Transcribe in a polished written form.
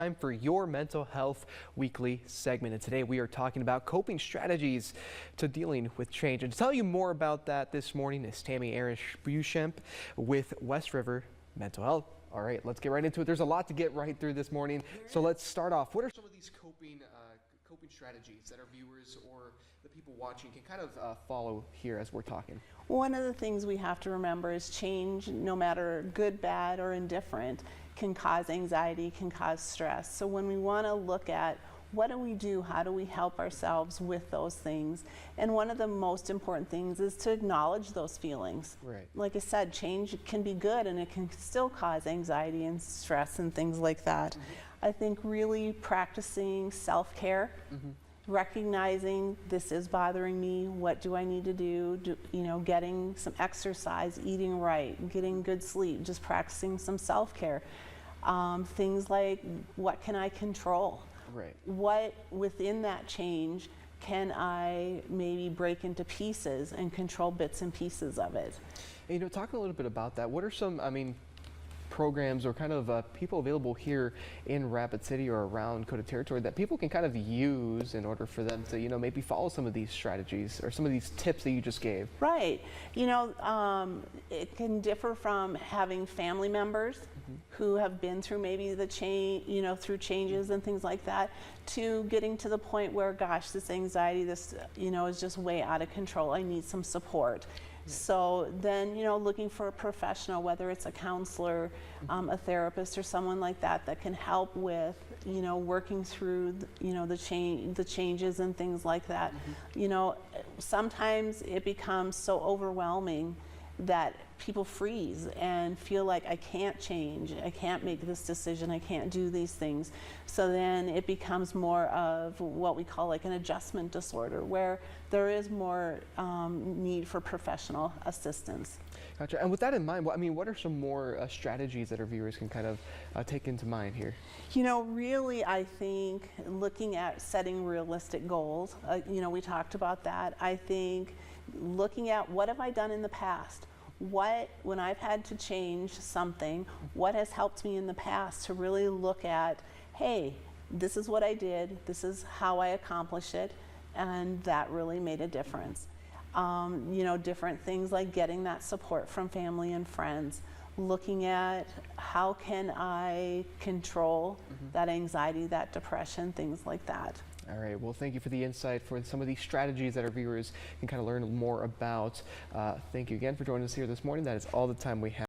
Time for your mental health weekly segment, and today we are talking about coping strategies to dealing with change. And to tell you more about that this morning is Tammy Arish-Beauchamp with West River Mental Health. All right, let's get right into it. There's a lot to get right through this morning, so let's start off. What are some of these coping strategies that our viewers or the people watching can kind of follow here as we're talking? One of the things we have to remember is change, no matter good, bad, or indifferent, can cause anxiety, can cause stress. So when we want to look at what do we do, how do we help ourselves with those things, and one of the most important things is to acknowledge those feelings. Right. Like I said, change can be good and it can still cause anxiety and stress and things like that. I think really practicing self-care, recognizing this is bothering me, what do I need to do, getting some exercise, eating right, getting good sleep, just practicing some self-care. Things like, what can I control? Right. What within that change can I maybe break into pieces and control bits and pieces of it? And, talking a little bit about that, what are some, programs or kind of people available here in Rapid City or around Dakota Territory that people can kind of use in order for them to, maybe follow some of these strategies or some of these tips that you just gave? Right. It can differ from having family members who have been through maybe the change, through changes and things like that, to getting to the point where, gosh, this anxiety, this, is just way out of control. I need some support. So then, looking for a professional, whether it's a counselor, a therapist, or someone like that that can help with, working through, the changes and things like that. Sometimes it becomes so overwhelming that people freeze and feel like I can't change, I can't make this decision, I can't do these things. So then it becomes more of what we call like an adjustment disorder, where there is more need for professional assistance. Gotcha. And with that in mind, what are some more strategies that our viewers can kind of take into mind here? Really, I think looking at setting realistic goals, we talked about that. I think looking at what have I done in the past? When I've had to change something, what has helped me in the past to really look at, hey, this is what I did, this is how I accomplished it, and that really made a difference. Different things like getting that support from family and friends, looking at how can I control that anxiety, that depression, things like that. All right, well, thank you for the insight for some of these strategies that our viewers can kind of learn more about. Thank you again for joining us here this morning. That is all the time we have.